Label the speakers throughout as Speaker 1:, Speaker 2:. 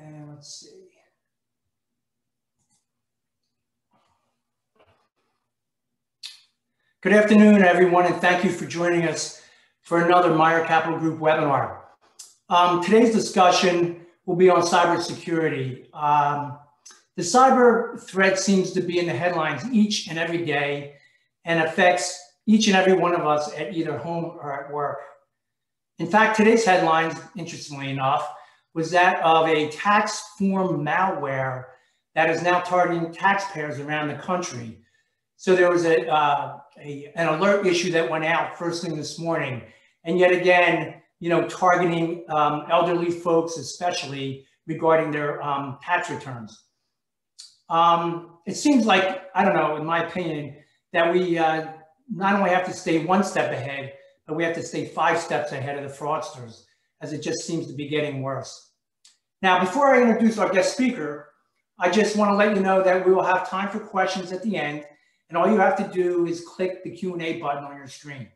Speaker 1: And let's see. Good afternoon, everyone, and thank you for joining us for another Meyer Capital Group webinar. Today's discussion will be on cybersecurity. The cyber threat seems to be in the headlines each and every day and affects each and every one of us at either home or at work. In fact, today's headlines, interestingly enough, was that of a tax form malware that is now targeting taxpayers around the country. So there was an alert issue that went out first thing this morning, and yet again, targeting elderly folks, especially regarding their tax returns. It seems like, I don't know, in my opinion, that we not only have to stay one step ahead, but we have to stay 5 steps ahead of the fraudsters, as it just seems to be getting worse. Now, before I introduce our guest speaker, I just want to let you know that we will have time for questions at the end, and all you have to do is click the Q&A button on your screen.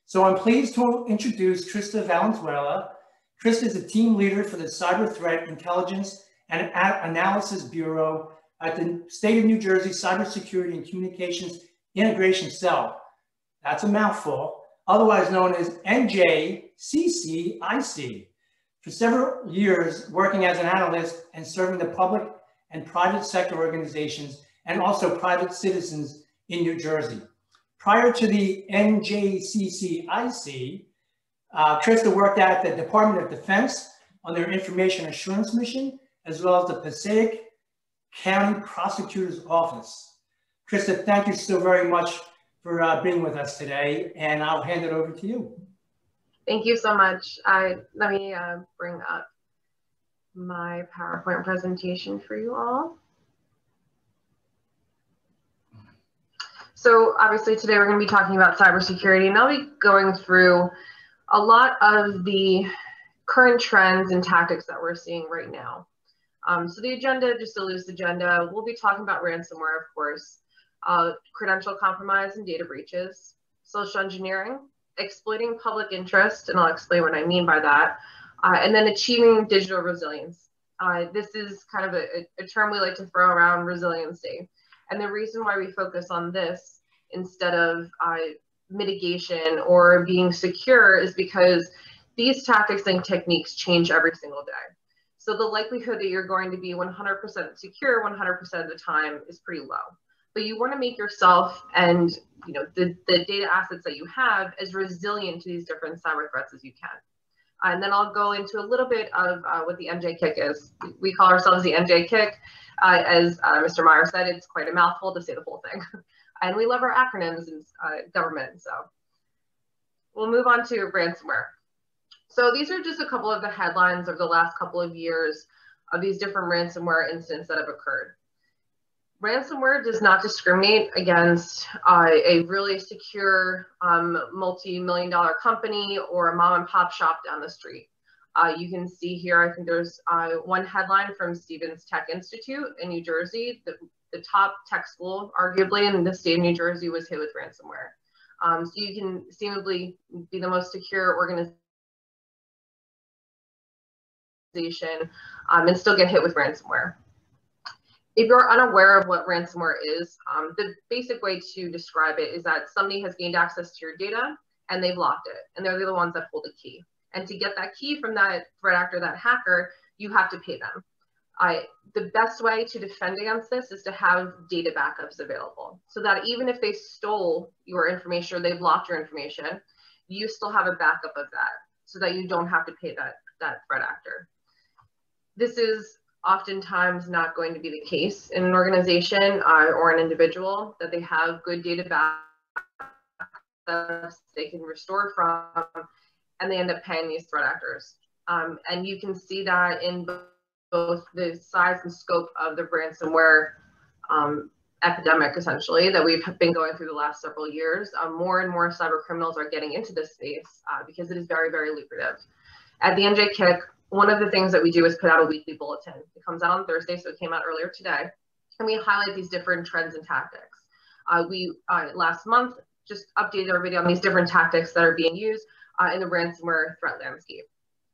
Speaker 1: So I'm pleased to introduce Krista Valenzuela. Krista is a team leader for the Cyber Threat Intelligence and Analysis Bureau at the State of New Jersey Cybersecurity and Communications Integration Cell. That's a mouthful, otherwise known as NJCCIC. For several years, working as an analyst and serving the public and private sector organizations and also private citizens in New Jersey. Prior to the NJCCIC, Krista worked at the Department of Defense on their information assurance mission, as well as the Passaic County Prosecutor's Office. Krista, thank you so very much for being with us today, and I'll hand it over to you.
Speaker 2: Thank you so much. Let me bring up my PowerPoint presentation for you all. So obviously today we're going to be talking about cybersecurity, and I'll be going through a lot of the current trends and tactics that we're seeing right now. So the agenda, just a loose agenda, we'll be talking about ransomware, of course, credential compromise and data breaches, social engineering, exploiting public interest, and I'll explain what I mean by that, and then achieving digital resilience. This is kind of a term we like to throw around, resiliency. And the reason why we focus on this instead of mitigation or being secure is because these tactics and techniques change every single day. So the likelihood that you're going to be 100% secure 100% of the time is pretty low. But you want to make yourself and the data assets that you have as resilient to these different cyber threats as you can. And then I'll go into a little bit of what the NJCCIC is. We call ourselves the NJCCIC. As Mr. Meyer said, it's quite a mouthful to say the whole thing. And we love our acronyms in government. So we'll move on to ransomware. So these are just a couple of the headlines of the last couple of years of these different ransomware incidents that have occurred. Ransomware does not discriminate against a really secure multi-million-dollar company or a mom and pop shop down the street. You can see here, I think there's one headline from Stevens Tech Institute in New Jersey. The top tech school, arguably, in the state of New Jersey was hit with ransomware. So you can seemingly be the most secure organization and still get hit with ransomware. If you're unaware of what ransomware is, the basic way to describe it is that somebody has gained access to your data and they've locked it, and they're the ones that hold the key. And to get that key from that threat actor, that hacker, you have to pay them. The best way to defend against this is to have data backups available, so that even if they stole your information or they've locked your information, you still have a backup of that, so that you don't have to pay that threat actor. This is oftentimes not going to be the case in an organization or an individual, that they have good data backups they can restore from, and they end up paying these threat actors. And you can see that in both the size and scope of the ransomware epidemic, essentially, that we've been going through the last several years. More and more cyber criminals are getting into this space because it is very, very lucrative. At the NJCCIC, one of the things that we do is put out a weekly bulletin. It comes out on Thursday, so it came out earlier today. And we highlight these different trends and tactics. We, last month, just updated everybody on these different tactics that are being used in the ransomware threat landscape.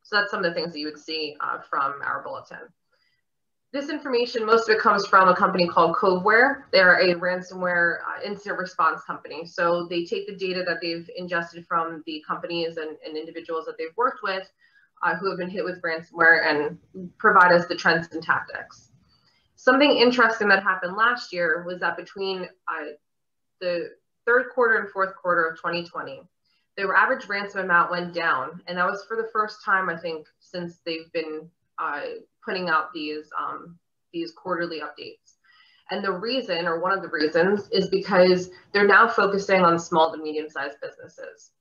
Speaker 2: So that's some of the things that you would see from our bulletin. This information, most of it comes from a company called Coveware. They're a ransomware incident response company. So they take the data that they've ingested from the companies and individuals that they've worked with who have been hit with ransomware and provide us the trends and tactics. Something interesting that happened last year was that between the third quarter and fourth quarter of 2020, their average ransom amount went down. And that was for the first time, I think, since they've been putting out these quarterly updates. And the reason, or one of the reasons, is because they're now focusing on small to medium-sized businesses.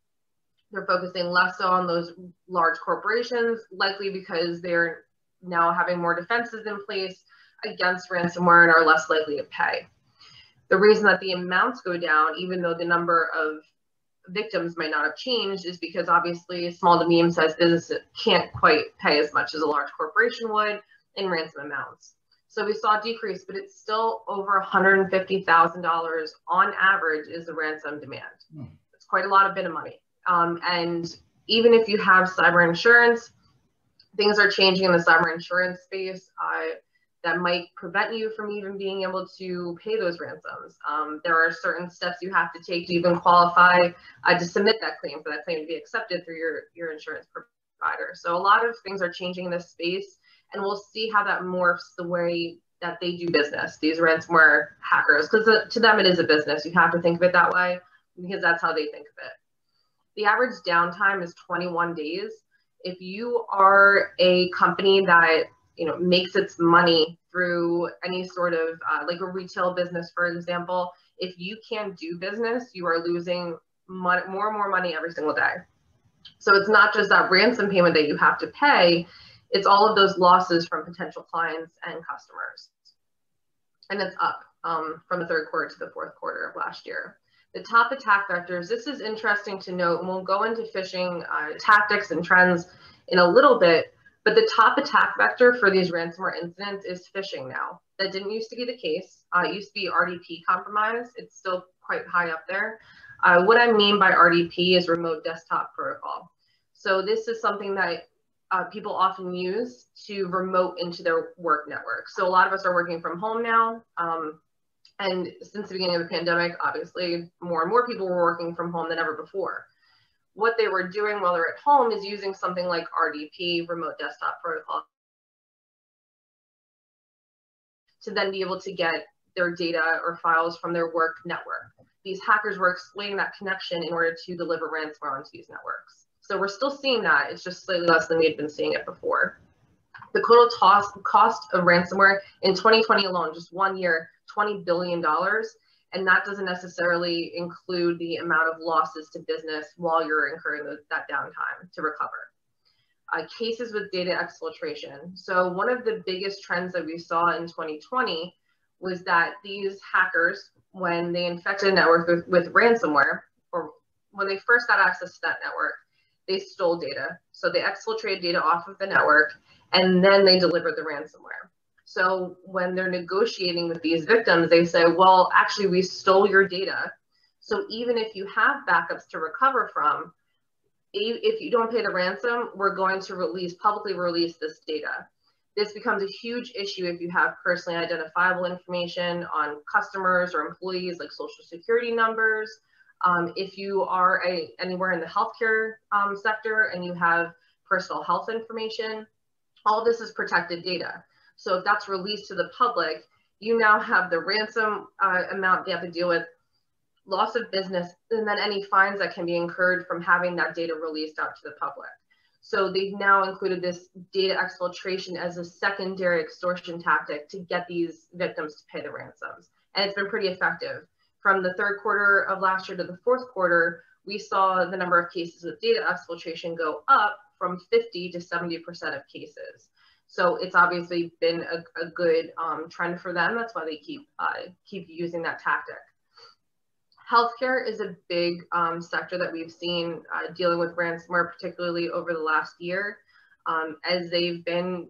Speaker 2: They're focusing less so on those large corporations, likely because they're now having more defenses in place against ransomware and are less likely to pay. The reason that the amounts go down, even though the number of victims might not have changed, is because obviously small to medium-sized businesses can't quite pay as much as a large corporation would in ransom amounts. So we saw a decrease, but it's still over $150,000 on average is the ransom demand. It's quite a bit of money. And even if you have cyber insurance, things are changing in the cyber insurance space that might prevent you from even being able to pay those ransoms. There are certain steps you have to take to even qualify to submit that claim, for that claim to be accepted through your insurance provider. So a lot of things are changing in this space, and we'll see how that morphs the way that they do business, these ransomware hackers, because to them it is a business. You have to think of it that way because that's how they think of it. The average downtime is 21 days. If you are a company that makes its money through any sort of like a retail business, for example, if you can't do business, you are losing more and more money every single day. So it's not just that ransom payment that you have to pay, it's all of those losses from potential clients and customers. And it's up from the third quarter to the fourth quarter of last year. The top attack vectors, this is interesting to note, and we'll go into phishing tactics and trends in a little bit, but the top attack vector for these ransomware incidents is phishing now. That didn't used to be the case. It used to be RDP compromise. It's still quite high up there. What I mean by RDP is remote desktop protocol. So this is something that people often use to remote into their work network. So a lot of us are working from home now. And since the beginning of the pandemic, obviously, more and more people were working from home than ever before. What they were doing while they're at home is using something like RDP, remote desktop protocol, to then be able to get their data or files from their work network. These hackers were exploiting that connection in order to deliver ransomware onto these networks. So we're still seeing that. It's just slightly less than we had been seeing it before. The total cost of ransomware in 2020 alone, just 1 year, $20 billion. And that doesn't necessarily include the amount of losses to business while you're incurring that downtime to recover. Cases with data exfiltration. So one of the biggest trends that we saw in 2020 was that these hackers, when they infected a network with ransomware, or when they first got access to that network, they stole data. So they exfiltrated data off of the network, and then they delivered the ransomware. So when they're negotiating with these victims, they say, well, actually, we stole your data. So even if you have backups to recover from, if you don't pay the ransom, we're going to publicly release this data. This becomes a huge issue if you have personally identifiable information on customers or employees, like social security numbers. If you are anywhere in the healthcare sector and you have personal health information, all this is protected data. So if that's released to the public, you now have the ransom amount they have to deal with, loss of business, and then any fines that can be incurred from having that data released out to the public. So they've now included this data exfiltration as a secondary extortion tactic to get these victims to pay the ransoms. And it's been pretty effective. From the third quarter of last year to the fourth quarter, we saw the number of cases with data exfiltration go up from 50 to 70% of cases. So it's obviously been a good trend for them. That's why they keep using that tactic. Healthcare is a big sector that we've seen dealing with ransomware, particularly over the last year, as they've been,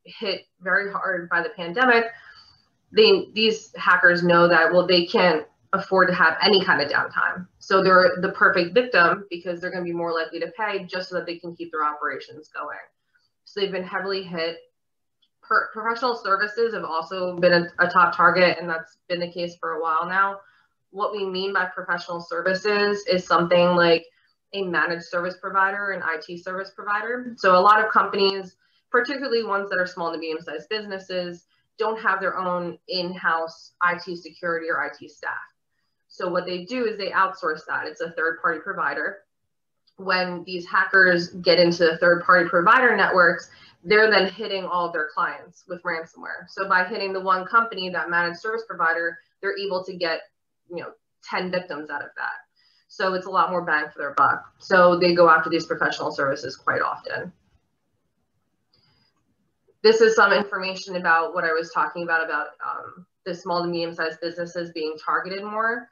Speaker 2: hit very hard by the pandemic. These hackers know that, well, they can't afford to have any kind of downtime. So they're the perfect victim because they're going to be more likely to pay just so that they can keep their operations going. So they've been heavily hit. Professional services have also been a top target, and that's been the case for a while now. What we mean by professional services is something like a managed service provider, an IT service provider. So a lot of companies, particularly ones that are small to medium-sized businesses, don't have their own in-house IT security or IT staff. So what they do is they outsource that. It's a third-party provider. When these hackers get into the third-party provider networks, they're then hitting all of their clients with ransomware. So by hitting the one company, that managed service provider, they're able to get 10 victims out of that. So it's a lot more bang for their buck. So they go after these professional services quite often. This is some information about what I was talking about the small to medium-sized businesses being targeted more.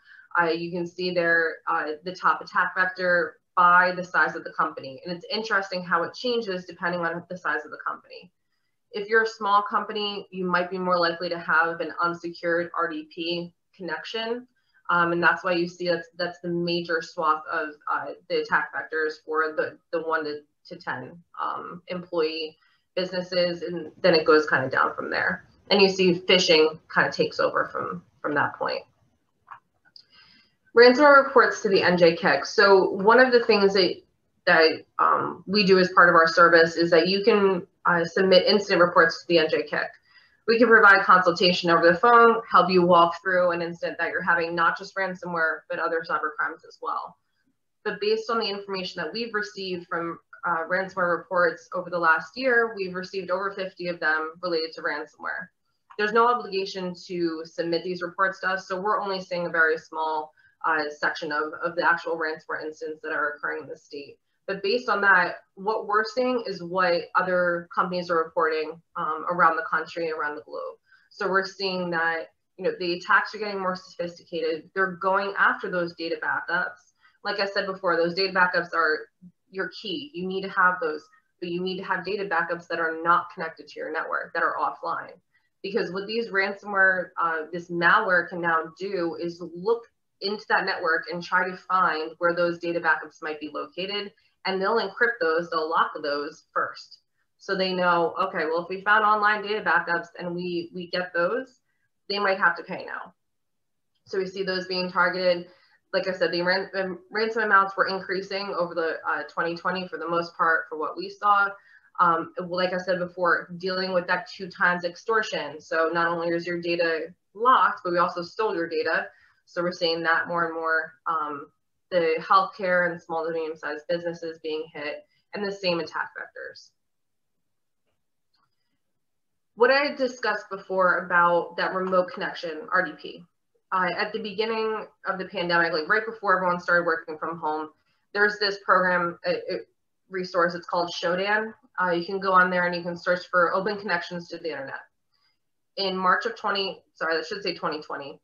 Speaker 2: You can see there the top attack vector by the size of the company. And it's interesting how it changes depending on the size of the company. If you're a small company, you might be more likely to have an unsecured RDP connection. And that's why you see that's the major swath of the attack vectors for the 1 to 10 employee businesses. And then it goes kind of down from there. And you see phishing kind of takes over from that point. Ransomware reports to the NJCCIC. So one of the things that we do as part of our service is that you can submit incident reports to the NJCCIC. We can provide consultation over the phone, help you walk through an incident that you're having, not just ransomware, but other cyber crimes as well. But based on the information that we've received from ransomware reports over the last year, we've received over 50 of them related to ransomware. There's no obligation to submit these reports to us, so we're only seeing a very small section of the actual ransomware incidents that are occurring in the state. But based on that, what we're seeing is what other companies are reporting around the country, around the globe. So we're seeing that the attacks are getting more sophisticated. They're going after those data backups. Like I said before, those data backups are your key. You need to have those, but you need to have data backups that are not connected to your network, that are offline. Because what these ransomware, this malware can now do is look into that network and try to find where those data backups might be located. And they'll encrypt those, they'll lock those first. So they know, okay, well, if we found online data backups and we get those, they might have to pay now. So we see those being targeted. Like I said, the ransom amounts were increasing over the 2020 for the most part for what we saw. Like I said before, dealing with that 2 times extortion. So not only is your data locked, but we also stole your data. So we're seeing that more and more, the healthcare and small to medium-sized businesses being hit, and the same attack vectors. What I discussed before about that remote connection, RDP, at the beginning of the pandemic, like right before everyone started working from home, there's this program, resource, it's called Shodan. You can go on there and you can search for open connections to the internet. In March of 2020,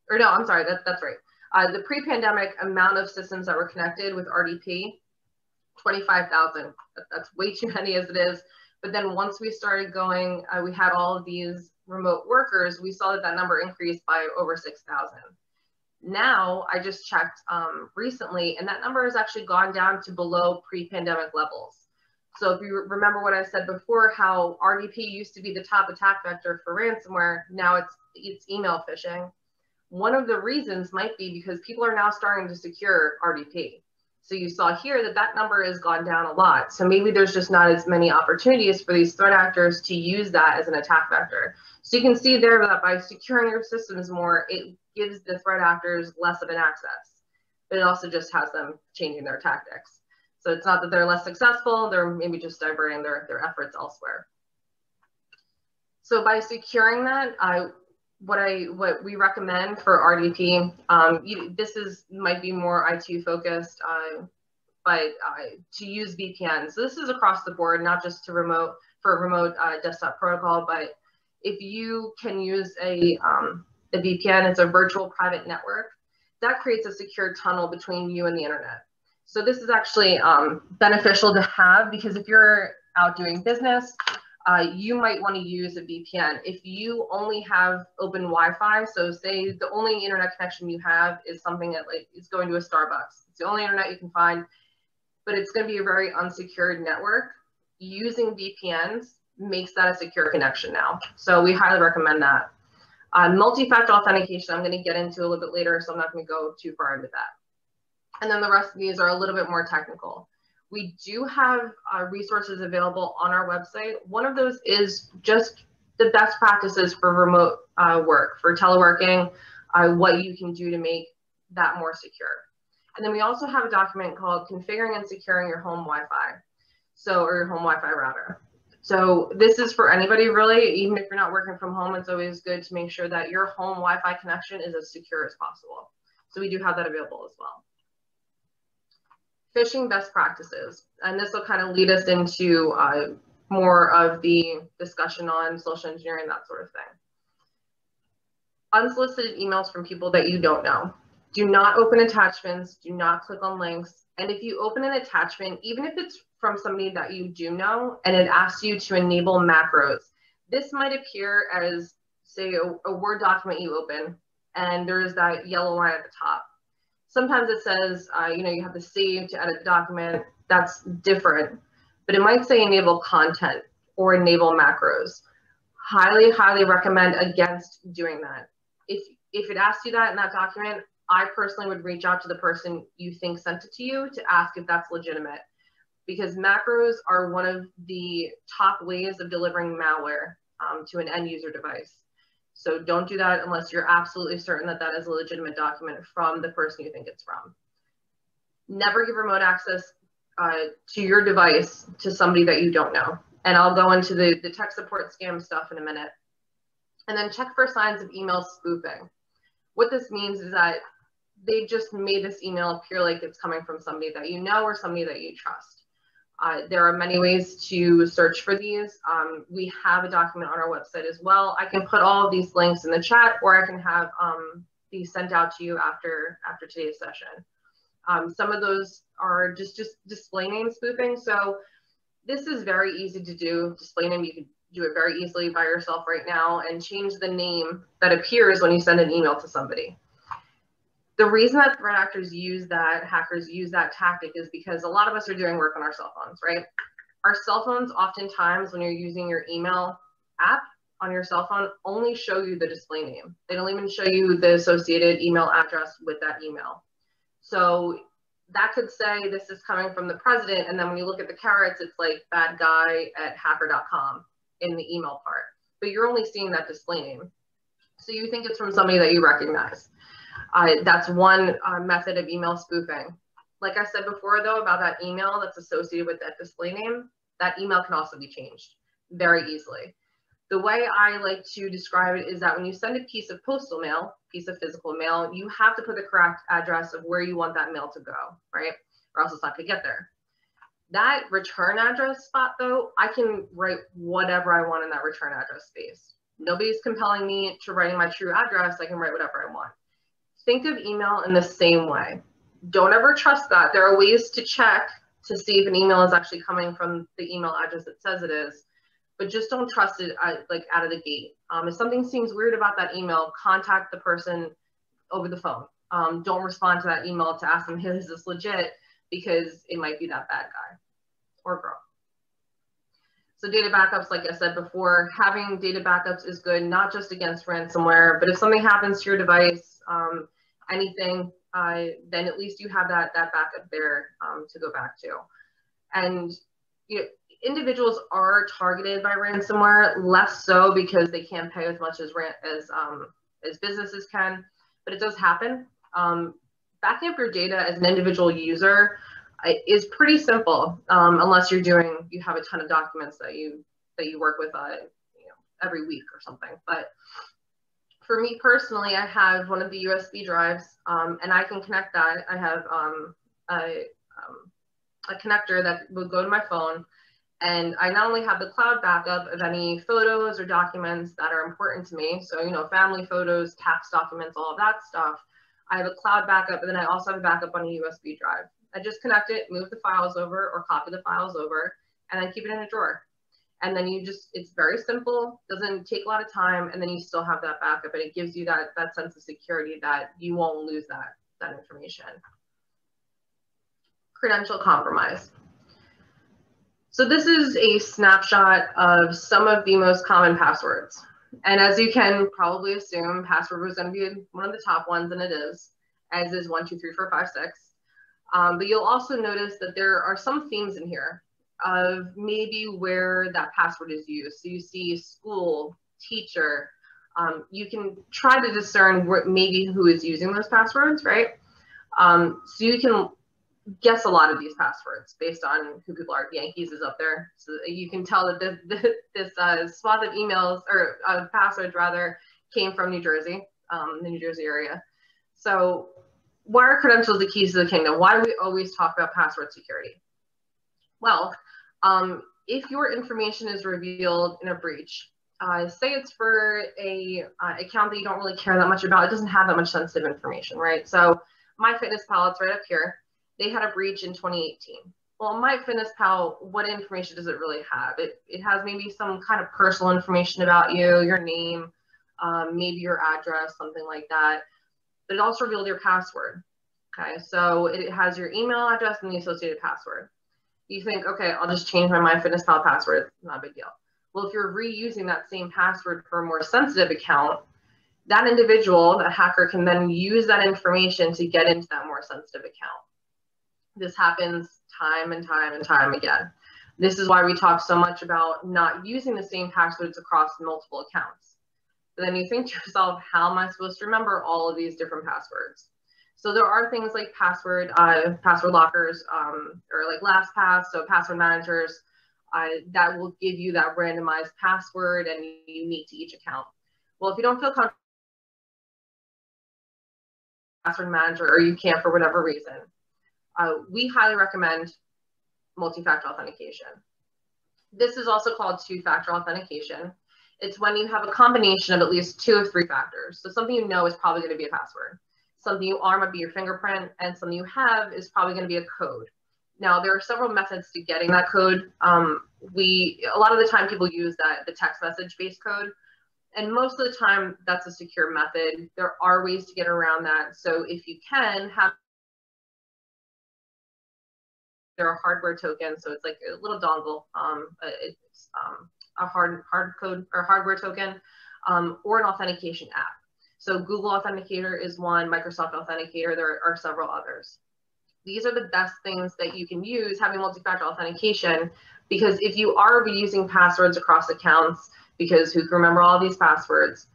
Speaker 2: or no, I'm sorry, that's right. The pre-pandemic amount of systems that were connected with RDP, 25,000. That's way too many as it is. But then once we started going, we had all of these remote workers, we saw that number increased by over 6,000. Now, I just checked recently, and that number has actually gone down to below pre-pandemic levels. So if you remember what I said before, how RDP used to be the top attack vector for ransomware, now it's email phishing. One of the reasons might be because people are now starting to secure RDP. So you saw here that number has gone down a lot. So maybe there's just not as many opportunities for these threat actors to use that as an attack vector. So you can see there that by securing your systems more, it gives the threat actors less of an access, but it also just has them changing their tactics. So it's not that they're less successful, they're maybe just diverting their efforts elsewhere. So by securing that, what we recommend for RDP, this might be more IT focused, but to use VPN. So this is across the board, not just for remote desktop protocol, but if you can use a VPN, it's a virtual private network, that creates a secure tunnel between you and the internet. So this is actually beneficial to have, because if you're out doing business, you might want to use a VPN. If you only have open Wi-Fi, so say the only internet connection you have is something that like is going to a Starbucks. It's the only internet you can find, but it's going to be a very unsecured network. Using VPNs makes that a secure connection now. So we highly recommend that. Multi-factor authentication, I'm going to get into a little bit later, so I'm not going to go too far into that. And then the rest of these are a little bit more technical. We do have resources available on our website. One of those is just the best practices for remote work, for teleworking, what you can do to make that more secure. And then we also have a document called Configuring and Securing Your Home Wi-Fi, or your home Wi-Fi router. So this is for anybody really, even if you're not working from home, it's always good to make sure that your home Wi-Fi connection is as secure as possible. So we do have that available as well. Phishing best practices, and this will kind of lead us into more of the discussion on social engineering, that sort of thing. Unsolicited emails from people that you don't know. Do not open attachments, do not click on links, and if you open an attachment, even if it's from somebody that you do know and it asks you to enable macros, this might appear as, say, a Word document you open, and there's that yellow line at the top. Sometimes it says, you have to save to edit the document. That's different, but it might say enable content or enable macros. Highly, highly recommend against doing that. If it asks you that in that document, I personally would reach out to the person you think sent it to you to ask if that's legitimate, because macros are one of the top ways of delivering malware to an end user device. So don't do that unless you're absolutely certain that that is a legitimate document from the person you think it's from. Never give remote access to your device to somebody that you don't know. And I'll go into the tech support scam stuff in a minute. And then check for signs of email spoofing. What this means is that they just made this email appear like it's coming from somebody that you know or somebody that you trust. There are many ways to search for these. We have a document on our website as well. I can put all of these links in the chat, or I can have these sent out to you after today's session. Some of those are just display name spoofing. So this is very easy to do. Display name, you can do it very easily by yourself right now and change the name that appears when you send an email to somebody. The reason that threat actors use that, hackers use that tactic, is because a lot of us are doing work on our cell phones, right? Our cell phones, oftentimes when you're using your email app on your cell phone, only show you the display name. They don't even show you the associated email address with that email. So that could say this is coming from the president, and then when you look at the carets, it's like badguy@hacker.com in the email part, but you're only seeing that display name. So you think it's from somebody that you recognize. That's one method of email spoofing. Like I said before, though, about that email that's associated with that display name, that email can also be changed very easily. The way I like to describe it is that when you send a piece of postal mail, piece of physical mail, you have to put the correct address of where you want that mail to go, right? Or else it's not going to get there. That return address spot, though, I can write whatever I want in that return address space. Nobody's compelling me to writing my true address. I can write whatever I want. Think of email in the same way. Don't ever trust that. There are ways to check to see if an email is actually coming from the email address it says it is, but just don't trust it like out of the gate. If something seems weird about that email, contact the person over the phone. Don't respond to that email to ask them, hey, is this legit? Because it might be that bad guy or girl. So data backups, like I said before, having data backups is good, not just against ransomware, but if something happens to your device, anything, then at least you have that backup there to go back to. And individuals are targeted by ransomware, less so because they can't pay as much as businesses can, but it does happen. Backing up your data as an individual user is pretty simple, unless you have a ton of documents that you work with every week or something. But for me personally, I have one of the USB drives, and I can connect that. I have a connector that will go to my phone, and I not only have the cloud backup of any photos or documents that are important to me, so family photos, tax documents, all of that stuff. I have a cloud backup, and then I also have a backup on a USB drive. I just connect it, move the files over, or copy the files over, and then keep it in a drawer. And then it's very simple, doesn't take a lot of time, and then you still have that backup, and it gives you that sense of security that you won't lose that information. Credential compromise. So this is a snapshot of some of the most common passwords. And as you can probably assume, password was going to be one of the top ones, and it is, as is 1, 2, 3, 4, 5, 6. But you'll also notice that there are some themes in here of maybe where that password is used. So you see school, teacher. You can try to discern maybe who is using those passwords, right? So you can guess a lot of these passwords based on who people are. Yankees is up there. So you can tell that this swath of emails, or passwords rather, came from New Jersey, the New Jersey area. So why are credentials the keys to the kingdom? Why do we always talk about password security? Well, if your information is revealed in a breach, say it's for a account that you don't really care that much about, it doesn't have that much sensitive information, right? So MyFitnessPal, it's right up here. They had a breach in 2018. Well, MyFitnessPal, what information does it really have? It has maybe some kind of personal information about you, your name, maybe your address, something like that. But it also revealed your password. Okay, so it has your email address and the associated password. You think, okay, I'll just change my MyFitnessPal password. Not a big deal. Well, if you're reusing that same password for a more sensitive account, that individual, that hacker, can then use that information to get into that more sensitive account. This happens time and time and time again. This is why we talk so much about not using the same passwords across multiple accounts. But then you think to yourself, how am I supposed to remember all of these different passwords? So there are things like password lockers, or like LastPass, so password managers, that will give you that randomized password and unique to each account. Well, if you don't feel comfortable with password manager, or you can't for whatever reason, we highly recommend multi-factor authentication. This is also called two-factor authentication. It's when you have a combination of at least 2 of 3 factors. So something you know is probably going to be a password. Something you are might be your fingerprint, and something you have is probably going to be a code. Now, there are several methods to getting that code. A lot of the time people use the text message based code, and most of the time that's a secure method. There are ways to get around that. So if you can have, there are hardware tokens, so it's like a little dongle. It's a hard code or hardware token, or an authentication app. So Google Authenticator is one, Microsoft Authenticator, there are several others. These are the best things that you can use having multi-factor authentication, because if you are reusing passwords across accounts, because who can remember all these passwords,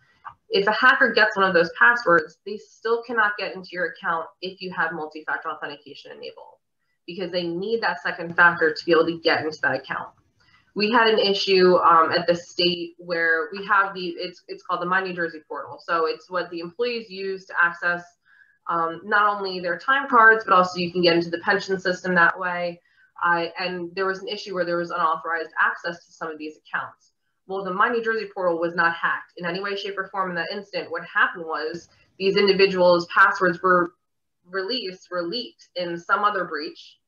Speaker 2: if a hacker gets one of those passwords, they still cannot get into your account if you have multi-factor authentication enabled, because they need that second factor to be able to get into that account. We had an issue at the state where we have it's called the My New Jersey portal. So it's what the employees use to access not only their time cards, but also you can get into the pension system that way. And there was an issue where there was unauthorized access to some of these accounts. Well, the My New Jersey portal was not hacked in any way, shape, or form in that instant. What happened was these individuals' passwords were leaked in some other breach,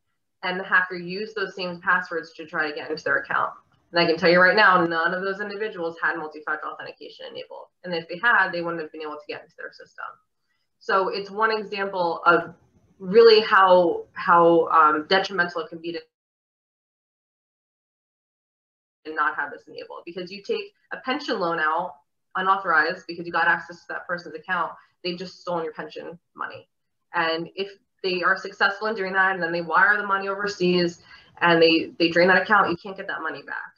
Speaker 2: and the hacker used those same passwords to try to get into their account. And I can tell you right now, none of those individuals had multi-factor authentication enabled. And if they had, they wouldn't have been able to get into their system. So it's one example of really how detrimental it can be to not have this enabled. Because you take a pension loan out unauthorized because you got access to that person's account, they've just stolen your pension money. And if they are successful in doing that, and then they wire the money overseas and they drain that account, you can't get that money back.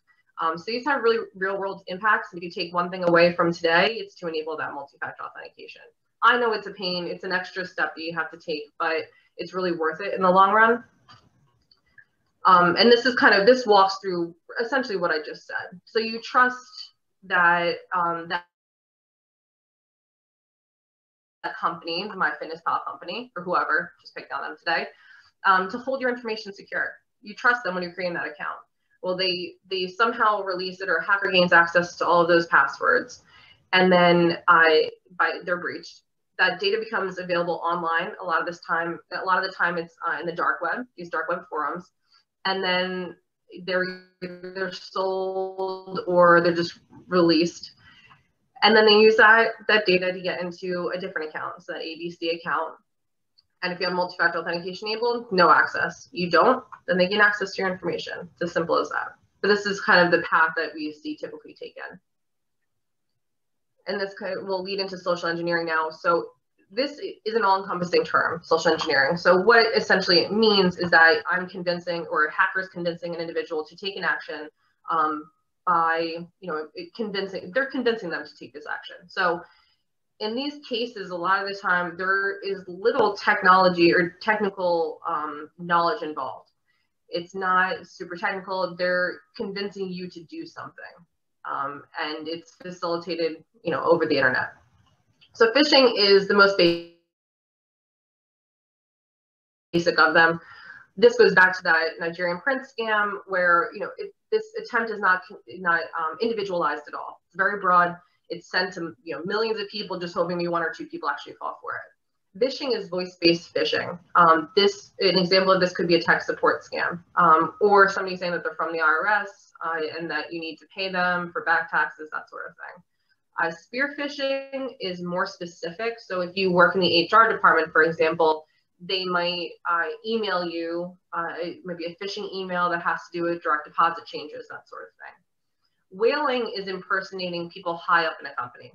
Speaker 2: So these have really real world impacts. If you take one thing away from today, it's to enable that multi-factor authentication. I know it's a pain, it's an extra step that you have to take, but it's really worth it in the long run. And this walks through essentially what I just said. So you trust that that company, the MyFitnessPal company, or whoever, just picked on them today, to hold your information secure. You trust them when you're creating that account. Well, they somehow release it, or a hacker gains access to all of those passwords, and then they're breached. That data becomes available online. A lot of the time it's in the dark web, these dark web forums, and then they're sold or they're just released. And then they use that data to get into a different account, so that ABC account. And if you have multi-factor authentication enabled, no access. You don't, then they gain access to your information. It's as simple as that. But this is kind of the path that we see typically taken. And this will lead into social engineering now. So this is an all-encompassing term, social engineering. So what essentially it means is that I'm convincing, or a hacker is convincing an individual to take an action by, they're convincing them to take this action. So in these cases, a lot of the time, there is little technology or technical knowledge involved. It's not super technical. They're convincing you to do something. And it's facilitated, over the internet. So phishing is the most basic of them. This goes back to that Nigerian prince scam where, this attempt is not individualized at all. It's very broad. It's sent to millions of people, just hoping maybe one or two people actually fall for it. Phishing is voice-based phishing. An example of this could be a tech support scam, or somebody saying that they're from the IRS and that you need to pay them for back taxes, that sort of thing. Spear phishing is more specific. So if you work in the HR department, for example, they might email you maybe a phishing email that has to do with direct deposit changes, that sort of thing. Whaling is impersonating people high up in a company.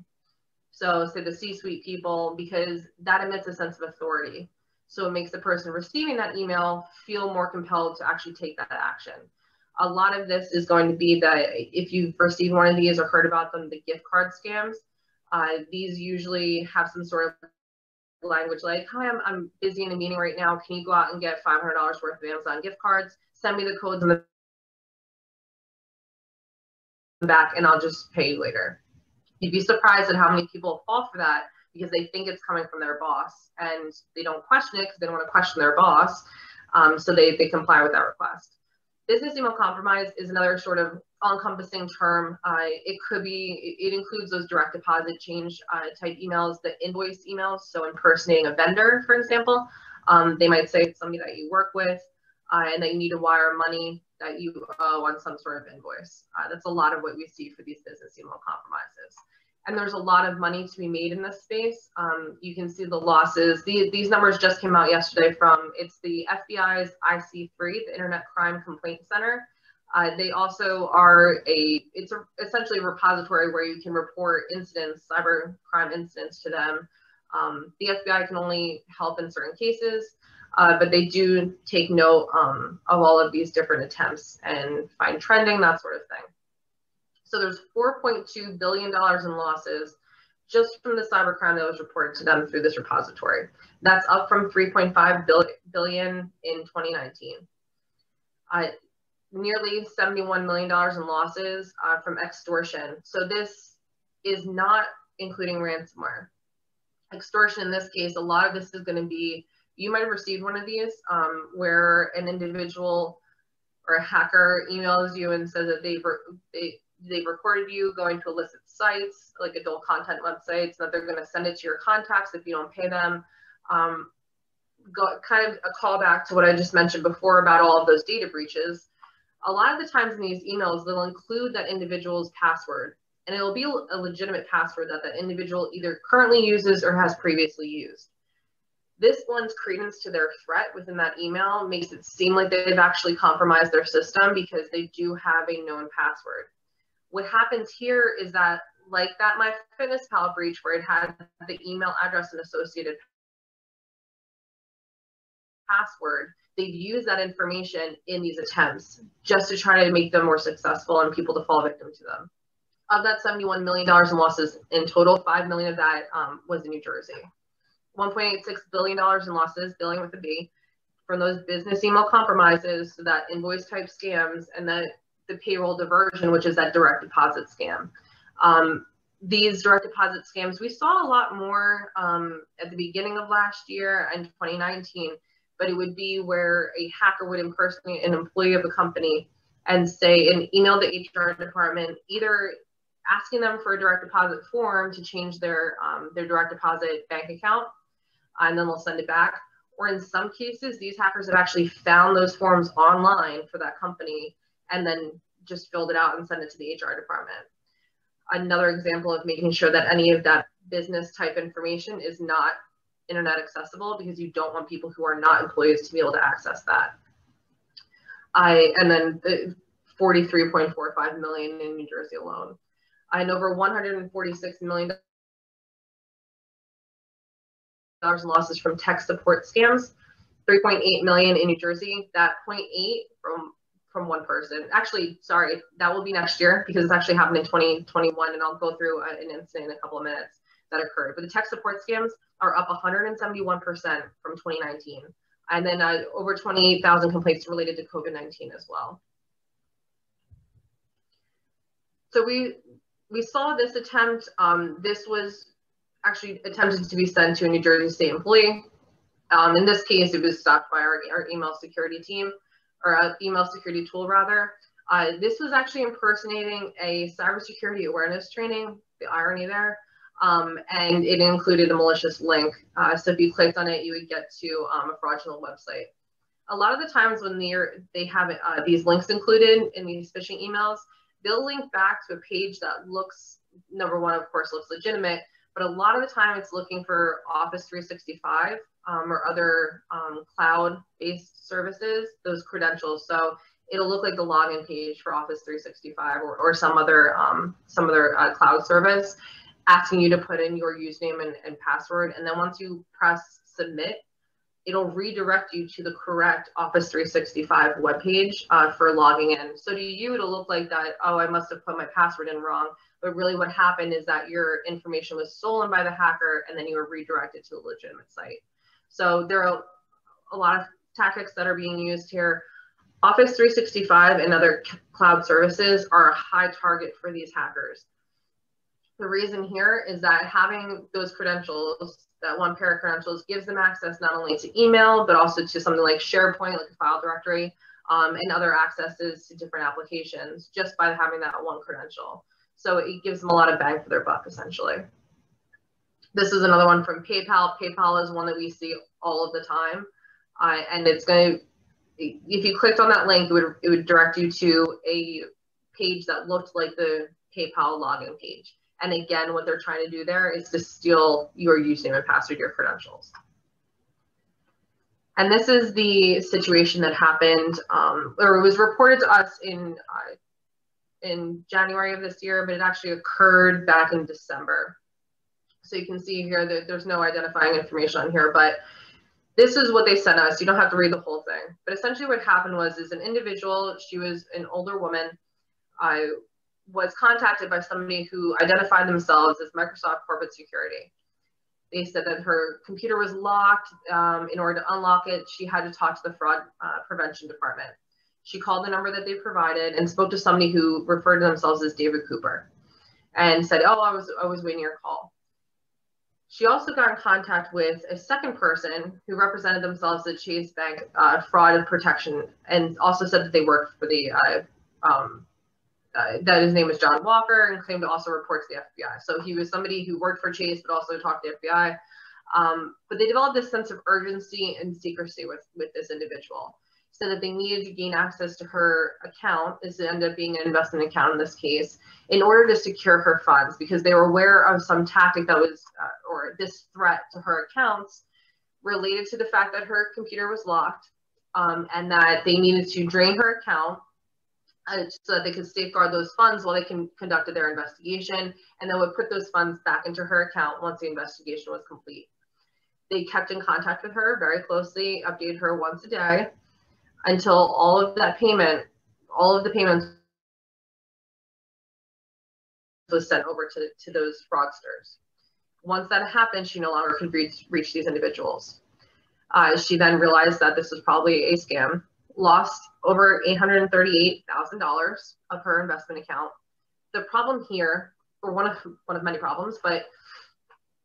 Speaker 2: So say the C-suite people, because that emits a sense of authority. So it makes the person receiving that email feel more compelled to actually take that action. A lot of this is going to be that if you've received one of these or heard about them, the gift card scams, these usually have some sort of language like, hi, I'm busy in a meeting right now. Can you go out and get $500 worth of Amazon gift cards? Send me the codes in the back and I'll just pay you later. You'd be surprised at how many people fall for that because they think it's coming from their boss and they don't question it because they don't want to question their boss. So they comply with that request. Business email compromise is another sort of all-encompassing term. It includes those direct deposit change type emails, the invoice emails. So impersonating a vendor, for example, they might say it's somebody that you work with and that you need to wire money that you owe on some sort of invoice. That's a lot of what we see for these business email compromises. And there's a lot of money to be made in this space. You can see the losses. These numbers just came out yesterday it's the FBI's IC3, the Internet Crime Complaint Center. They also are essentially a repository where you can report incidents, cyber crime incidents to them. The FBI can only help in certain cases, but they do take note of all of these different attempts and find trending, that sort of thing. So there's $4.2 billion in losses just from the cybercrime that was reported to them through this repository. That's up from $3.5 billion in 2019. Nearly $71 million in losses from extortion. So this is not including ransomware. Extortion in this case, a lot of this is going to be, you might have received one of these where an individual or a hacker emails you and says that they've recorded you going to illicit sites, like adult content websites, that they're going to send it to your contacts if you don't pay them. Kind of a callback to what I just mentioned before about all of those data breaches. A lot of the times in these emails, they'll include that individual's password, and it'll be a legitimate password that that individual either currently uses or has previously used. This lends credence to their threat within that email, makes it seem like they've actually compromised their system because they do have a known password. What happens here is that, like that MyFitnessPal breach where it had the email address and associated password, they've used that information in these attempts just to try to make them more successful and people to fall victim to them. Of that $71 million in losses in total, $5 million of that was in New Jersey. $1.86 billion in losses, billing with a B, from those business email compromises, so that invoice type scams, and the payroll diversion, which is that direct deposit scam. These direct deposit scams, we saw a lot more at the beginning of last year and 2019, but it would be where a hacker would impersonate an employee of the company and say, and email the HR department, either asking them for a direct deposit form to change their direct deposit bank account, and then they'll send it back. Or in some cases, these hackers have actually found those forms online for that company and then just filled it out and sent it to the HR department. Another example of making sure that any of that business type information is not internet accessible, because you don't want people who are not employees to be able to access that. And then the 43.45 million in New Jersey alone. And over $146 million in losses from tech support scams, 3.8 million in New Jersey. That 0.8 from one person. Actually, sorry, that will be next year, because it's actually happened in 2021, and I'll go through an incident in a couple of minutes that occurred. But the tech support scams are up 171% from 2019. And then over 28,000 complaints related to COVID-19 as well. So we saw this attempt. This was actually attempted to be sent to a New Jersey state employee. In this case, it was stopped by our email security team, or email security tool rather. This was actually impersonating a cybersecurity awareness training, the irony there, and it included a malicious link. So if you clicked on it, you would get to a fraudulent website. A lot of the times when they have these links included in these phishing emails, they'll link back to a page that looks, number one, of course, looks legitimate, but a lot of the time it's looking for Office 365 or other cloud-based services, those credentials. So it'll look like the login page for Office 365 or some other cloud service, asking you to put in your username and password. And then once you press submit, it'll redirect you to the correct Office 365 webpage for logging in. So to you, it'll look like that, oh, I must have put my password in wrong. But really what happened is that your information was stolen by the hacker, and then you were redirected to a legitimate site. So there are a lot of tactics that are being used here. Office 365 and other cloud services are a high target for these hackers. The reason here is that having those credentials, that one pair of credentials, gives them access not only to email, but also to something like SharePoint, like a file directory, and other accesses to different applications just by having that one credential. So it gives them a lot of bang for their buck, essentially. This is another one from PayPal. PayPal is one that we see all of the time. And it's going to, if you clicked on that link, it would direct you to a page that looked like the PayPal login page. And again, what they're trying to do there is to steal your username and password, your credentials. And this is the situation that happened, or it was reported to us in January of this year, but it actually occurred back in December. So you can see here that there's no identifying information on here, but this is what they sent us. You don't have to read the whole thing. But essentially what happened was an individual, she was an older woman, was contacted by somebody who identified themselves as Microsoft Corporate Security. They said that her computer was locked. In order to unlock it, she had to talk to the fraud prevention department. She called the number that they provided and spoke to somebody who referred to themselves as David Cooper and said, oh, I was waiting your call. She also got in contact with a second person who represented themselves as Chase Bank Fraud and Protection, and also said that they worked for the, that his name was John Walker, and claimed to also report to the FBI. So he was somebody who worked for Chase, but also talked to the FBI. But they developed this sense of urgency and secrecy with this individual, so that they needed to gain access to her account. This ended up being an investment account in this case, in order to secure her funds, because they were aware of some tactic that was, or this threat to her accounts related to the fact that her computer was locked, and that they needed to drain her account so that they could safeguard those funds while they conducted their investigation, and then would put those funds back into her account once the investigation was complete. They kept in contact with her very closely, updated her once a day, until all of the payments was sent over to those fraudsters. Once that happened, she no longer could reach these individuals. She then realized that this was probably a scam, lost over $838,000 of her investment account. The problem here, or one of many problems, but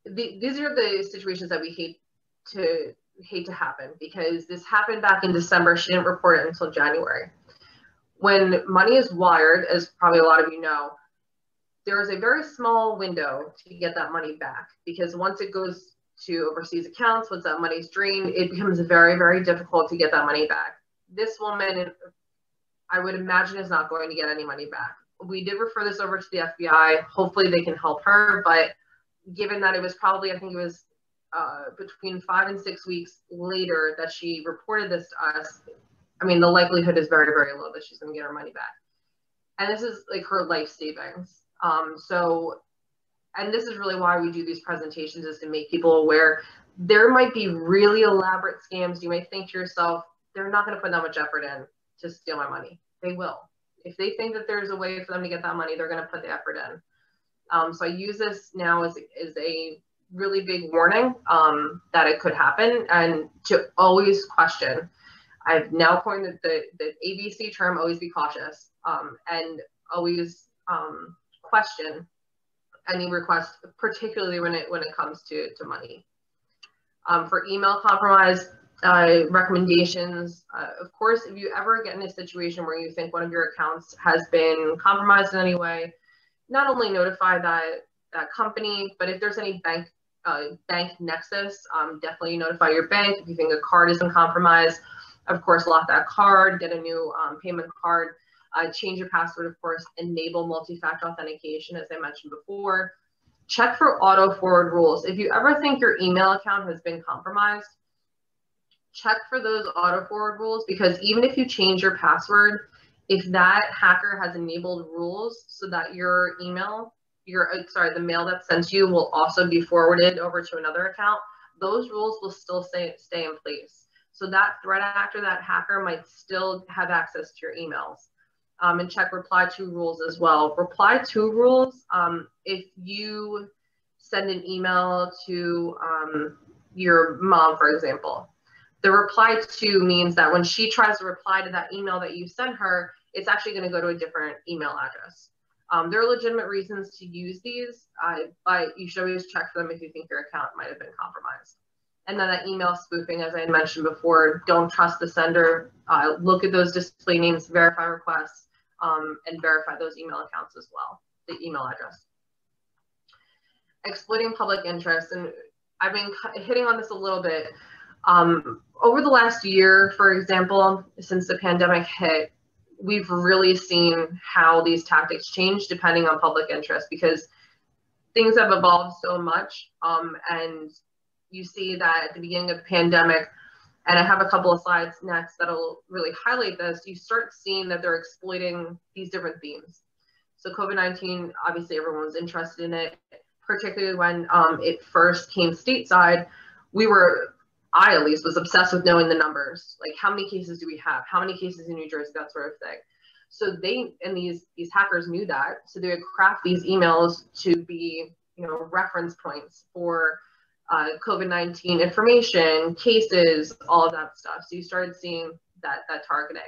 Speaker 2: these are the situations that we hate to happen, because this happened back in December. She didn't report it until January. When money is wired, as probably a lot of you know, there is a very small window to get that money back, because once it goes to overseas accounts, once that money is drained, it becomes very, very difficult to get that money back. This woman I would imagine is not going to get any money back. We did refer this over to the FBI. Hopefully they can help her, but given that it was probably, I think it was between 5 and 6 weeks later that she reported this to us, I mean, the likelihood is very, very low that she's going to get her money back. And this is like her life savings. And this is really why we do these presentations, is to make people aware. There might be really elaborate scams. You might think to yourself, they're not going to put that much effort in to steal my money. They will. If they think that there's a way for them to get that money, they're going to put the effort in. So I use this now as a really big warning that it could happen, and to always question. I've now coined the ABC term, always be cautious, and always question any request, particularly when it comes to money. For email compromise recommendations, of course, if you ever get in a situation where you think one of your accounts has been compromised in any way, not only notify that company, but if there's any bank nexus, definitely notify your bank. If you think a card has been compromised, of course, lock that card, get a new payment card, change your password, of course, enable multi-factor authentication, as I mentioned before. Check for auto forward rules. If you ever think your email account has been compromised, check for those auto forward rules, because even if you change your password, if that hacker has enabled rules so that your email, the mail that's sent to you will also be forwarded over to another account, those rules will still stay in place. So that threat actor, that hacker, might still have access to your emails. And check reply to rules as well. Reply to rules, if you send an email to your mom, for example, the reply to means that when she tries to reply to that email that you sent her, it's actually going to go to a different email address. There are legitimate reasons to use these, but you should always check for them if you think your account might have been compromised. And then that email spoofing, as I had mentioned before, don't trust the sender. Look at those display names, verify requests, and verify those email accounts as well, the email address. Exploiting public interest, and I've been hitting on this a little bit. Over the last year, for example, since the pandemic hit, we've really seen how these tactics change depending on public interest, because things have evolved so much. And you see that at the beginning of the pandemic, and I have a couple of slides next that'll really highlight this, you start seeing that they're exploiting these different themes. So COVID-19, obviously everyone was interested in it, particularly when it first came stateside. I at least was obsessed with knowing the numbers, like how many cases do we have, how many cases in New Jersey, that sort of thing. So these hackers knew that, so they would craft these emails to be, reference points for COVID-19 information, cases, all of that stuff. So you started seeing that targeting.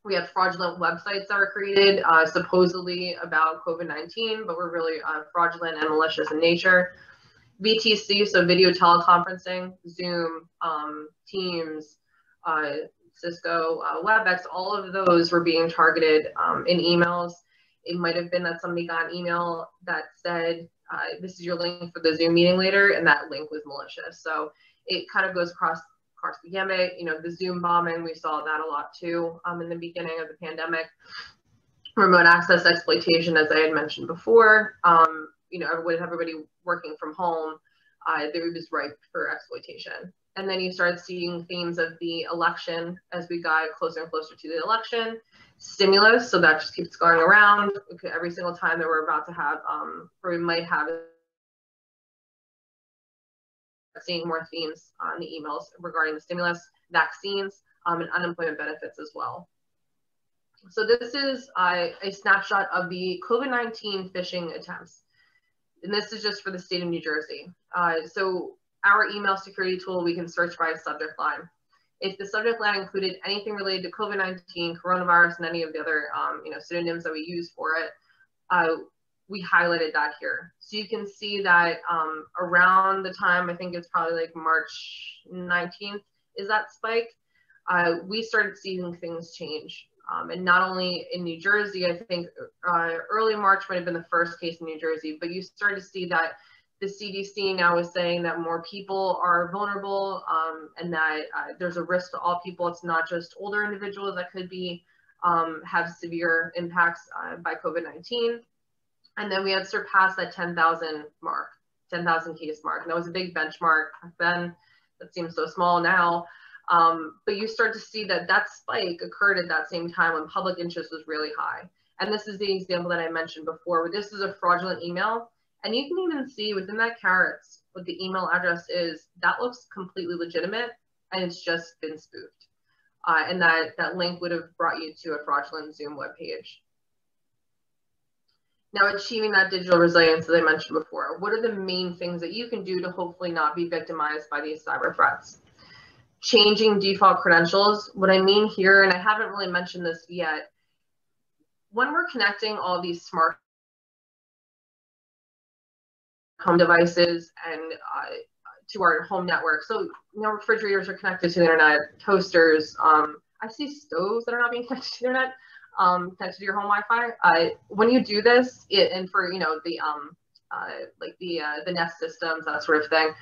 Speaker 2: We had fraudulent websites that were created supposedly about COVID-19, but were really fraudulent and malicious in nature. VTC, so video teleconferencing, Zoom, Teams, Cisco, WebEx, all of those were being targeted in emails. It might have been that somebody got an email that said, this is your link for the Zoom meeting later, and that link was malicious. So it kind of goes across the gamut. The Zoom bombing, we saw that a lot too in the beginning of the pandemic. Remote access exploitation, as I had mentioned before. With everybody working from home, there was ripe for exploitation. And then you start seeing themes of the election as we got closer and closer to the election. Stimulus, so that just keeps going around. Every single time that we're about to have, or we might have, seeing more themes on the emails regarding the stimulus, vaccines, and unemployment benefits as well. So this is a snapshot of the COVID-19 phishing attempts. And this is just for the state of New Jersey. So our email security tool, we can search by subject line. If the subject line included anything related to COVID-19, coronavirus, and any of the other synonyms that we use for it, we highlighted that here. So you can see that around the time, I think it's probably like March 19th, is that spike, we started seeing things change. And not only in New Jersey, I think early March might have been the first case in New Jersey, but you started to see that the CDC now is saying that more people are vulnerable, and that there's a risk to all people. It's not just older individuals that could be have severe impacts by COVID-19. And then we had surpassed that 10,000 mark, 10,000 case mark. And that was a big benchmark back then. That seems so small now. But you start to see that that spike occurred at that same time when public interest was really high. And this is the example that I mentioned before, where this is a fraudulent email. And you can even see within that carrots what the email address is. That looks completely legitimate, and it's just been spoofed. And that link would have brought you to a fraudulent Zoom webpage. Now, achieving that digital resilience, as I mentioned before, what are the main things that you can do to hopefully not be victimized by these cyber threats? Changing default credentials. What I mean here, and I haven't really mentioned this yet, when we're connecting all these smart home devices and to our home network, so refrigerators are connected to the internet, toasters, I see stoves that are not being connected to the internet, connected to your home Wi-Fi. When you do this, and for the Nest systems, that sort of thing,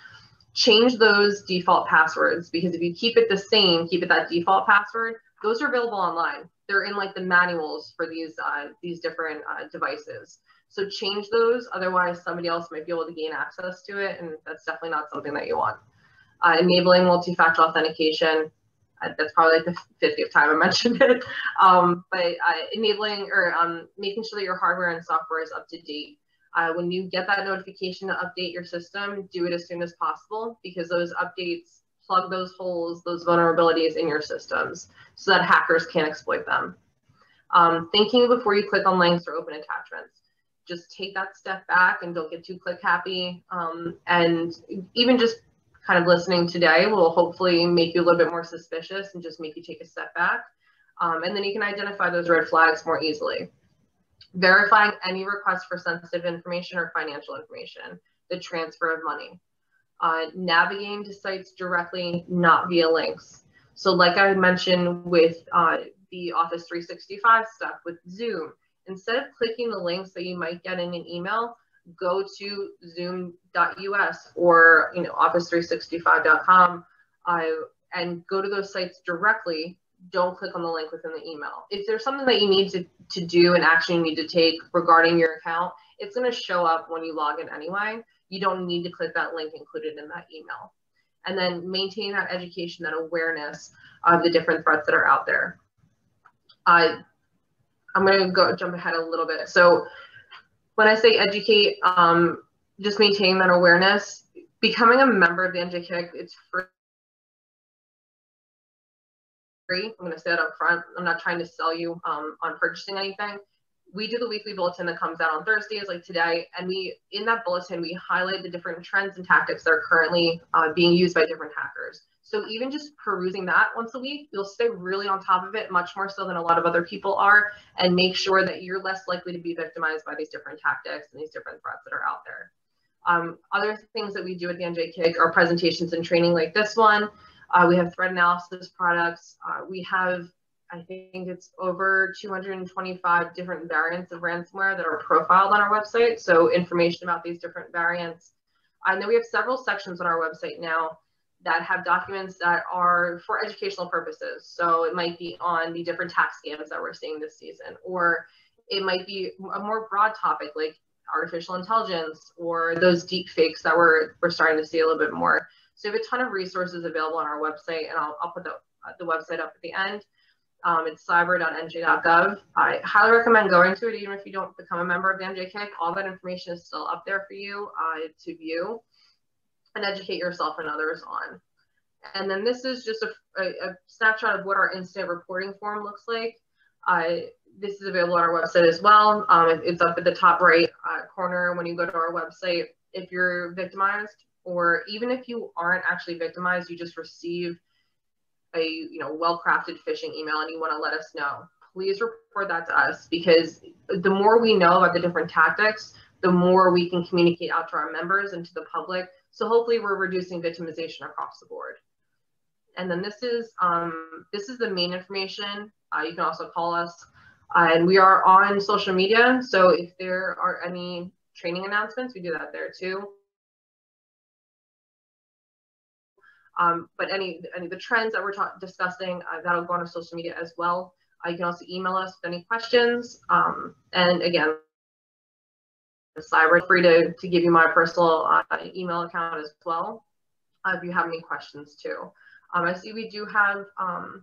Speaker 2: change those default passwords, because if you keep it the same, keep it that default password, those are available online. They're in like the manuals for these different devices. So change those, otherwise somebody else might be able to gain access to it, and that's definitely not something that you want. Enabling multi-factor authentication. That's probably like the 50th time I mentioned it. But enabling or making sure that your hardware and software is up to date. When you get that notification to update your system, do it as soon as possible, because those updates plug those holes, those vulnerabilities in your systems so that hackers can't exploit them. Thinking before you click on links or open attachments. Just take that step back and don't get too click happy. And even just kind of listening today will hopefully make you a little bit more suspicious and just make you take a step back. And then you can identify those red flags more easily. Verifying any request for sensitive information or financial information, the transfer of money. Navigating to sites directly, not via links. So like I mentioned with the Office 365 stuff with Zoom, instead of clicking the links that you might get in an email, go to zoom.us or office365.com and go to those sites directly. Don't click on the link within the email. If there's something that you need to do, an action you need to take regarding your account, it's going to show up when you log in anyway. You don't need to click that link included in that email. And then maintain that education, that awareness of the different threats that are out there. I'm going to jump ahead a little bit. So when I say educate, just maintaining that awareness, becoming a member of the NJK, it's free. I'm going to say that up front. I'm not trying to sell you on purchasing anything. We do the weekly bulletin that comes out on Thursdays like today, and in that bulletin we highlight the different trends and tactics that are currently being used by different hackers. So even just perusing that once a week, you'll stay really on top of it, much more so than a lot of other people are, and make sure that you're less likely to be victimized by these different tactics and these different threats that are out there. Other things that we do at the NJK are presentations and training like this one. We have threat analysis products. We have, I think it's over 225 different variants of ransomware that are profiled on our website. So information about these different variants. I know we have several sections on our website now that have documents that are for educational purposes. So it might be on the different tax scams that we're seeing this season, or it might be a more broad topic like artificial intelligence or those deep fakes that we're starting to see a little bit more. So we have a ton of resources available on our website, and I'll put the website up at the end. It's cyber.nj.gov. I highly recommend going to it, even if you don't become a member of the NJK. All that information is still up there for you to view and educate yourself and others on. And then this is just a snapshot of what our incident reporting form looks like. This is available on our website as well. It's up at the top right corner when you go to our website. If you're victimized, or even if you aren't actually victimized, you just receive a well-crafted phishing email and you want to let us know, please report that to us, because the more we know about the different tactics, the more we can communicate out to our members and to the public. So hopefully we're reducing victimization across the board. And then this is the main information. You can also call us, and we are on social media. So if there are any training announcements, we do that there too. But any of the trends that we're discussing, that'll go on our social media as well. You can also email us with any questions. And again, Cyber, free to give you my personal email account as well if you have any questions too. I see we do have, so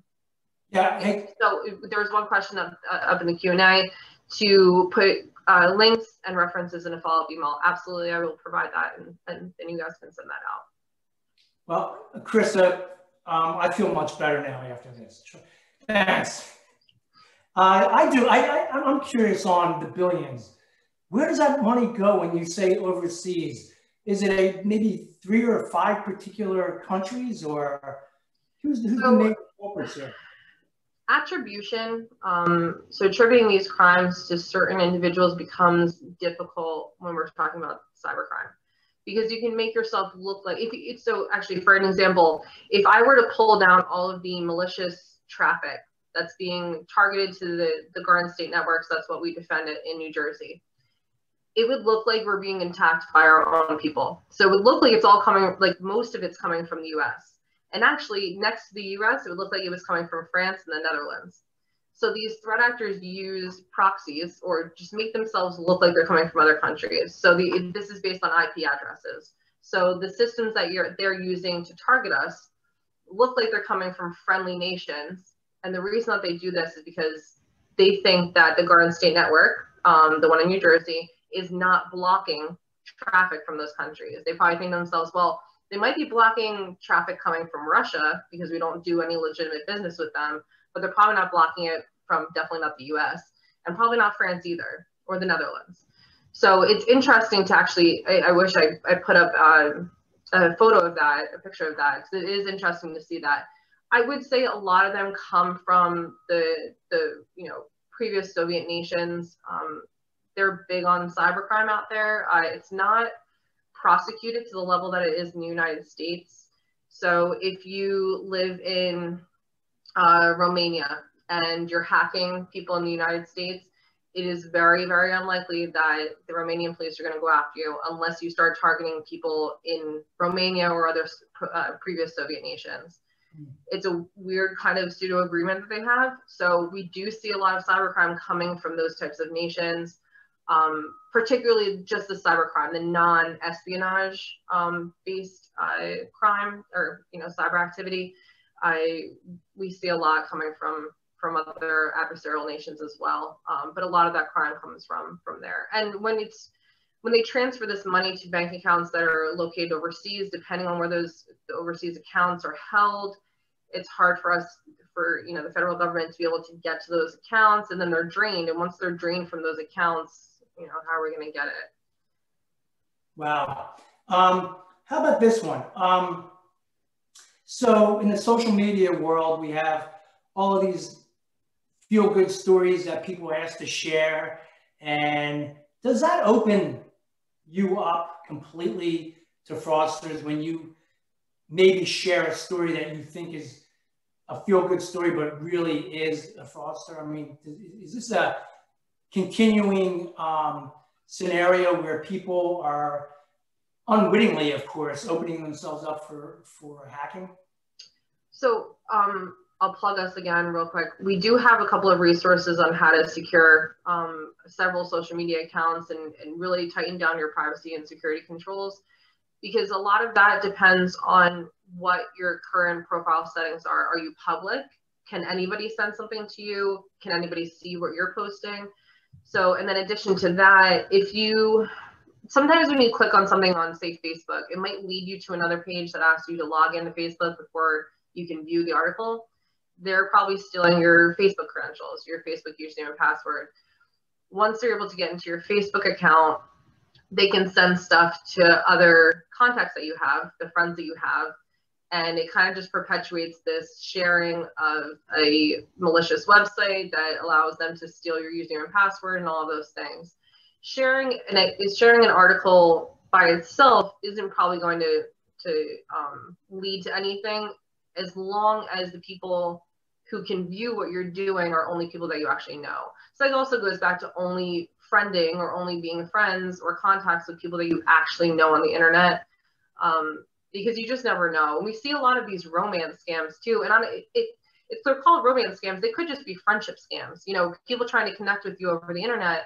Speaker 2: there was one question up in the Q&A to put links and references in a follow-up email. Absolutely, I will provide that, and you guys can send that out.
Speaker 1: Well, Krista, I feel much better now after this. Thanks. I'm curious on the billions. Where does that money go when you say overseas? Is it maybe 3 or 5 particular countries, or who's the main culprits here?
Speaker 2: Attribution, so attributing these crimes to certain individuals becomes difficult when we're talking about cybercrime, because you can make yourself look like, so actually, for an example, if I were to pull down all of the malicious traffic that's being targeted to the Garden State networks, that's what we defend it in New Jersey, it would look like we're being attacked by our own people. So it would look like it's all coming, like most of it's coming from the US. And actually next to the US, it would look like it was coming from France and the Netherlands. So these threat actors use proxies or just make themselves look like they're coming from other countries. So this is based on IP addresses. So the systems that they're using to target us look like they're coming from friendly nations. And the reason that they do this is because they think that the Garden State network, the one in New Jersey, is not blocking traffic from those countries. They probably think to themselves, well, they might be blocking traffic coming from Russia because we don't do any legitimate business with them, but they're probably not blocking it from definitely not the US, and probably not France either, or the Netherlands. So it's interesting to actually, I wish I put up a photo of that, a picture of that, because it is interesting to see that. I would say a lot of them come from the previous Soviet nations. They're big on cybercrime out there. It's not prosecuted to the level that it is in the United States. So if you live in Romania and you're hacking people in the United States, it is very, very unlikely that the Romanian police are going to go after you unless you start targeting people in Romania or other previous Soviet nations. It's a weird kind of pseudo agreement that they have. So we do see a lot of cybercrime coming from those types of nations. Particularly just the cybercrime, the non-espionage based crime or cyber activity. We see a lot coming from other adversarial nations as well, but a lot of that crime comes from there. And when they transfer this money to bank accounts that are located overseas, depending on where the overseas accounts are held, it's hard for us, for the federal government, to be able to get to those accounts, and then they're drained. And once they're drained from those accounts, how are we going to get it?
Speaker 1: Wow. How about this one? So in the social media world, we have all of these feel-good stories that people ask to share. And does that open you up completely to fraudsters when you maybe share a story that you think is a feel-good story, but really is a fraudster? I mean, is this a continuing scenario where people are unwittingly, of course, opening themselves up for hacking?
Speaker 2: So I'll plug us again real quick. We do have a couple of resources on how to secure several social media accounts and really tighten down your privacy and security controls, because a lot of that depends on what your current profile settings are. Are you public? Can anybody send something to you? Can anybody see what you're posting? So, and then in addition to that, sometimes when you click on something on, say, Facebook, it might lead you to another page that asks you to log into Facebook before you can view the article. They're probably stealing your Facebook credentials, your Facebook username and password. Once they're able to get into your Facebook account, they can send stuff to other contacts that you have, the friends that you have, and it kind of just perpetuates this sharing of a malicious website that allows them to steal your username and password and all of those things. Sharing an article by itself isn't probably going to lead to anything, as long as the people who can view what you're doing are only people that you actually know. So it also goes back to only friending or only being friends or contacts with people that you actually know on the internet, because you just never know. And we see a lot of these romance scams too, and they're called romance scams. They could just be friendship scams. You know, people trying to connect with you over the internet,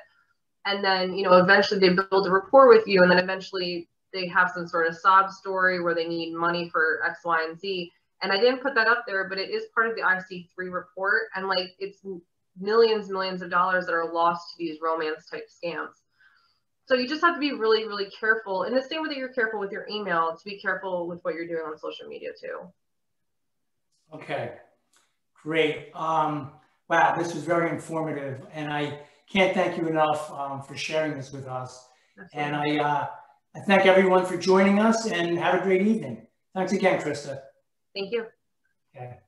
Speaker 2: and then, you know, eventually they build a rapport with you, and then eventually they have some sort of sob story where they need money for X, Y, and Z. And I didn't put that up there, but it is part of the IC3 report, and like it's millions of dollars that are lost to these romance type scams. So you just have to be really, really careful. In the same way that you're careful with your email, to be careful with what you're doing on social media too.
Speaker 1: Okay, great. Wow, this was very informative, and I can't thank you enough for sharing this with us. Absolutely. And I thank everyone for joining us, and have a great evening. Thanks again, Krista.
Speaker 2: Thank you.
Speaker 1: Okay.